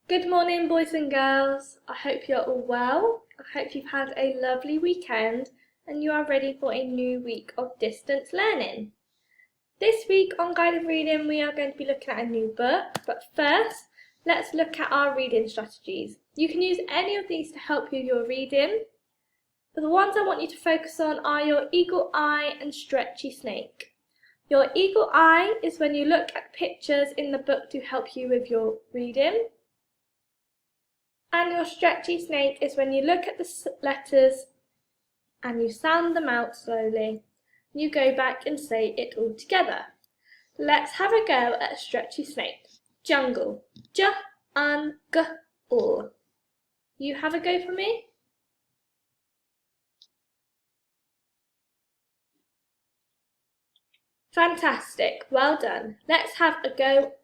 Good morning, boys and girls. I hope you're all well. I hope you've had a lovely weekend and you are ready for a new week of distance learning. This week on Guided Reading, we are going to be looking at a new book, but first, let's look at our reading strategies. You can use any of these to help you with your reading, but the ones I want you to focus on are your eagle eye and stretchy snake. Your eagle eye is when you look at pictures in the book to help you with your reading. And your stretchy snake is when you look at the letters and you sound them out slowly. You go back and say it all together. Let's have a go at a stretchy snake. Jungle. J-un-g-ul. You have a go for me? Fantastic. Well done. Let's have a go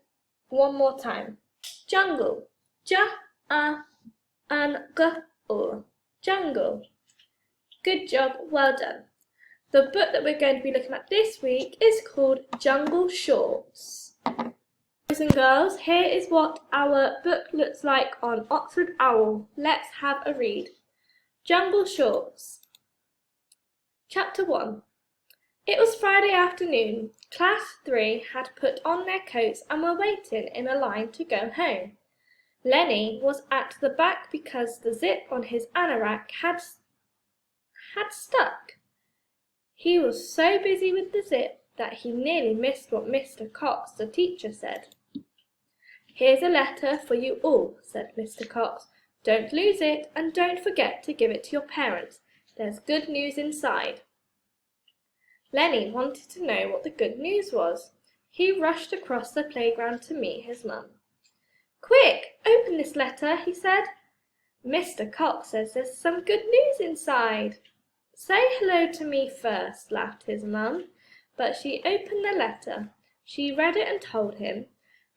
one more time. Jungle. J-un-g-ul. Jungle. Good job, well done. The book that we're going to be looking at this week is called Jungle Shorts. Boys and girls, here is what our book looks like on Oxford Owl. Let's have a read. Jungle Shorts. Chapter 1. It was Friday afternoon. Class 3 had put on their coats and were waiting in a line to go home. Lenny was at the back because the zip on his anorak had stuck. He was so busy with the zip that he nearly missed what Mr. Cox, the teacher, said. "Here's a letter for you all," said Mr. Cox. "Don't lose it, and don't forget to give it to your parents. There's good news inside." Lenny wanted to know what the good news was. He rushed across the playground to meet his mum. "Quick, open this letter," he said. "Mr. Cox says there's some good news inside." "Say hello to me first," laughed his mum. But she opened the letter. She read it and told him,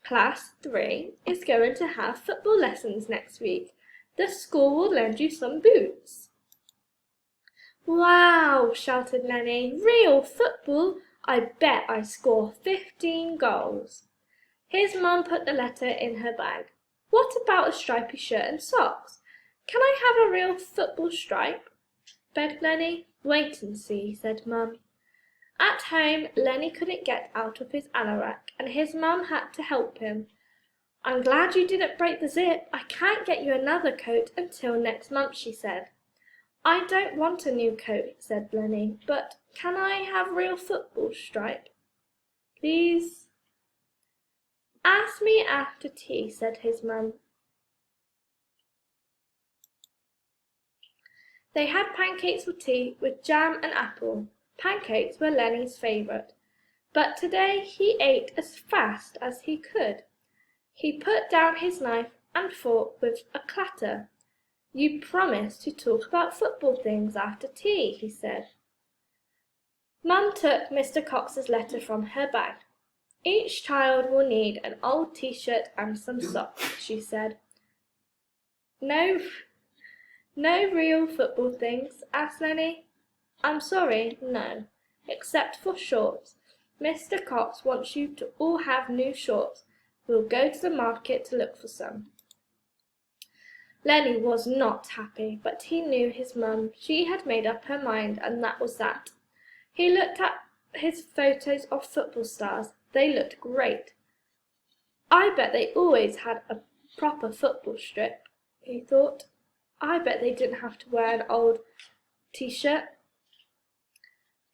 "Class 3 is going to have football lessons next week. The school will lend you some boots." "Wow!" shouted Lenny. "Real football? I bet I score 15 goals." His mum put the letter in her bag. "What about a stripy shirt and socks? Can I have a real football stripe?" begged Lenny. "Wait and see," said Mum. At home, Lenny couldn't get out of his anorak, and his mum had to help him. "I'm glad you didn't break the zip. I can't get you another coat until next month," she said. "I don't want a new coat," said Lenny, "but can I have real football stripe, please?" "Ask me after tea," said his mum. They had pancakes for tea with jam and apple. Pancakes were Lenny's favourite, but today he ate as fast as he could. He put down his knife and fork with a clatter. "You promised to talk about football things after tea," he said. Mum took Mr. Cox's letter from her bag. "Each child will need an old t-shirt and some socks," she said. No real football things?" asked Lenny. "I'm sorry, no, except for shorts. Mr. Cox wants you to all have new shorts. We'll go to the market to look for some." Lenny was not happy, but he knew his mum. She had made up her mind, and that was that. He looked at his photos of football stars. They looked great. "I bet they always had a proper football strip," he thought. "I bet they didn't have to wear an old t-shirt."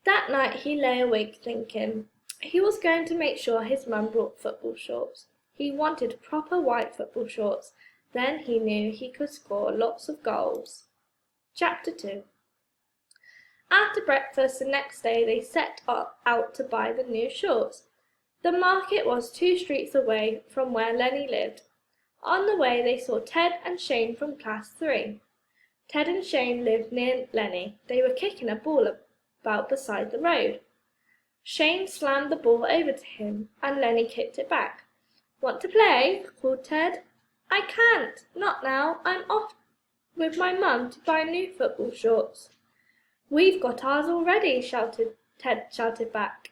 That night he lay awake thinking. He was going to make sure his mum brought football shorts. He wanted proper white football shorts. Then he knew he could score lots of goals. Chapter 2. After breakfast the next day they set out to buy the new shorts. The market was 2 streets away from where Lenny lived. On the way they saw Ted and Shane from Class 3. Ted and Shane lived near Lenny. They were kicking a ball about beside the road. Shane slammed the ball over to him, and Lenny kicked it back. "Want to play?" called Ted. "I can't, not now. I'm off with my mum to buy new football shorts." "We've got ours already," Ted shouted back.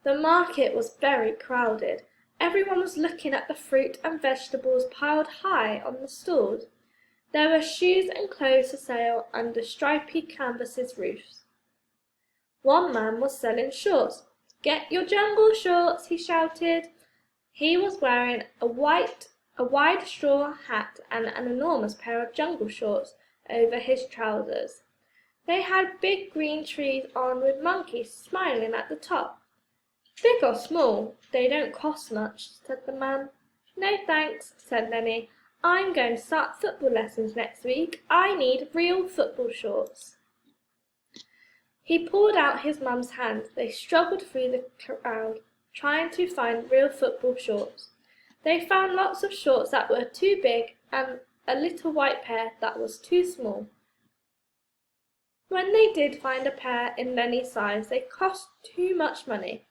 The market was very crowded. Everyone was looking at the fruit and vegetables piled high on the stalls. There were shoes and clothes for sale under stripy canvas roofs. One man was selling shorts. "Get your jungle shorts," he shouted. He was wearing a wide straw hat and an enormous pair of jungle shorts over his trousers. They had big green trees on with monkeys smiling at the top. "Big or small, they don't cost much," said the man. "No thanks," said Lenny. "I'm going to start football lessons next week. I need real football shorts." He pulled out his mum's hand. They struggled through the crowd, trying to find real football shorts. They found lots of shorts that were too big and a little white pair that was too small. When they did find a pair in Lenny's size, they cost too much money.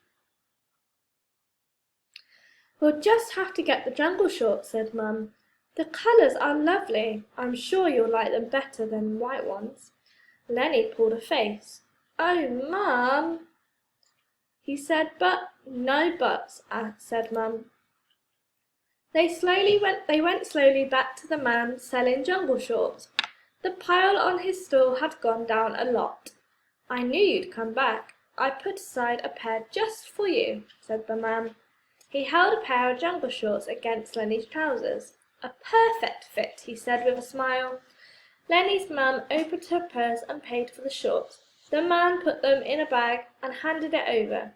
"We'll just have to get the jungle shorts," said Mum. "The colours are lovely. I'm sure you'll like them better than white ones." Lenny pulled a face. "Oh, Mum," he said. "But—" "No buts," said Mum. They went slowly back to the man selling jungle shorts. The pile on his stall had gone down a lot. "I knew you'd come back. I put aside a pair just for you," said the man. He held a pair of jungle shorts against Lenny's trousers. "A perfect fit," he said with a smile. Lenny's mum opened her purse and paid for the shorts. The man put them in a bag and handed it over.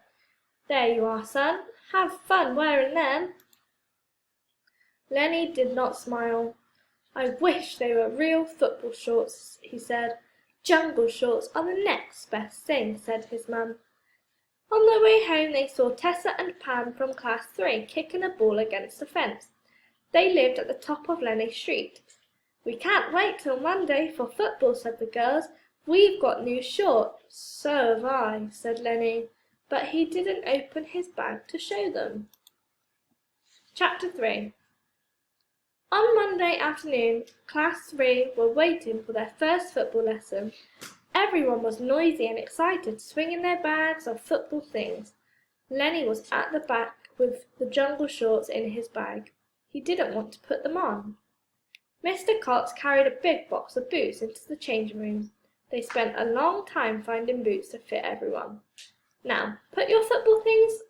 "There you are, son. Have fun wearing them." Lenny did not smile. "I wish they were real football shorts," he said. "Jungle shorts are the next best thing," said his mum. On their way home they saw Tessa and Pam from Class 3 kicking a ball against the fence. They lived at the top of Lenny Street. "We can't wait till Monday for football," said the girls. "We've got new shorts." "So have I," said Lenny, but he didn't open his bag to show them. Chapter 3. On Monday afternoon, Class 3 were waiting for their first football lesson. Everyone was noisy and excited, swinging their bags of football things. Lenny was at the back with the jungle shorts in his bag. He didn't want to put them on. Mr. Cox carried a big box of boots into the changing room. They spent a long time finding boots to fit everyone. "Now, put on your football things,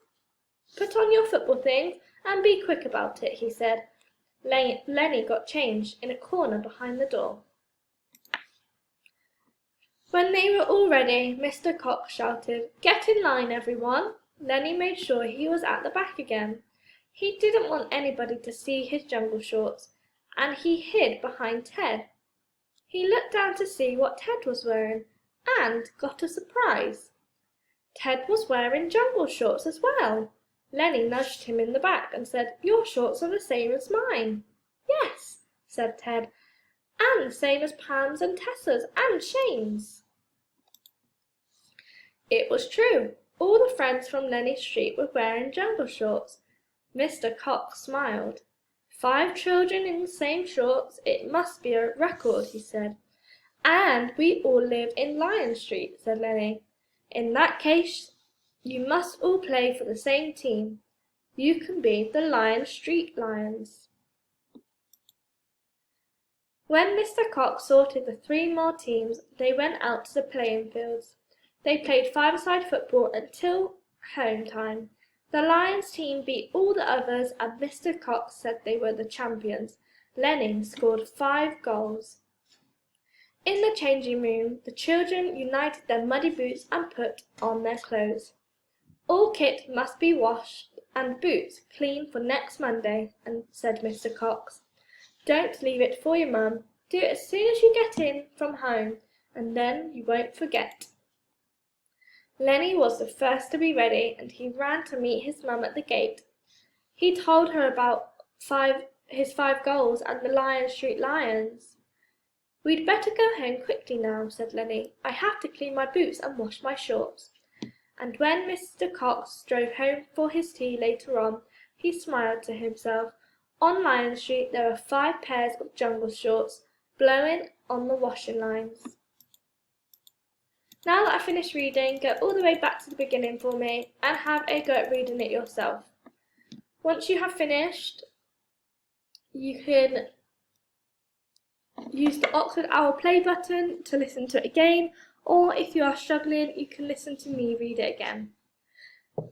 and be quick about it," he said. Lenny got changed in a corner behind the door. When they were all ready, Mr. Cox shouted, "Get in line, everyone." Lenny made sure he was at the back again. He didn't want anybody to see his jungle shorts, and he hid behind Ted. He looked down to see what Ted was wearing, and got a surprise. Ted was wearing jungle shorts as well. Lenny nudged him in the back and said, "Your shorts are the same as mine." "Yes," said Ted, "and the same as Pam's and Tessa's and Shane's." It was true. All the friends from Lenny Street were wearing jungle shorts. Mr. Cox smiled. 5 children in the same shorts, it must be a record, he said. "And we all live in Lion Street," said Lenny. "In that case, you must all play for the same team. You can be the Lion Street Lions." When Mr. Cox sorted the 3 more teams, they went out to the playing fields. They played 5-a-side football until home time. The Lions team beat all the others, and Mr. Cox said they were the champions. Lenny scored 5 goals. In the changing room, the children united their muddy boots and put on their clothes. "All kit must be washed and boots clean for next Monday," said Mr. Cox. "Don't leave it for your mum. Do it as soon as you get in from home, and then you won't forget." Lenny was the first to be ready, and he ran to meet his mum at the gate. He told her about his 5 goals and the Lion Street Lions. "We'd better go home quickly now," said Lenny. "I have to clean my boots and wash my shorts." And when Mr. Cox drove home for his tea later on, he smiled to himself. On Lion Street there were 5 pairs of jungle shorts, blowing on the washing lines. Now that I've finished reading, go all the way back to the beginning for me and have a go at reading it yourself. Once you have finished, you can use the Oxford Owl play button to listen to it again, or if you are struggling, you can listen to me read it again.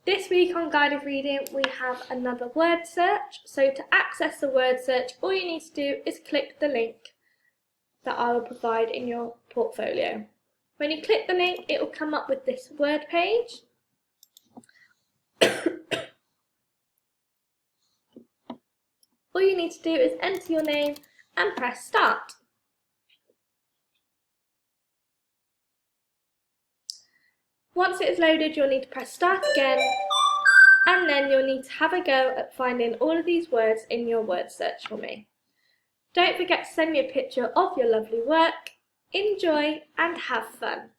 This week on Guided Reading, we have another word search. So to access the word search, all you need to do is click the link that I will provide in your portfolio. When you click the link, it will come up with this word page. All you need to do is enter your name and press start. Once it is loaded, you'll need to press start again, and then you'll need to have a go at finding all of these words in your word search for me. Don't forget to send me a picture of your lovely work. Enjoy and have fun.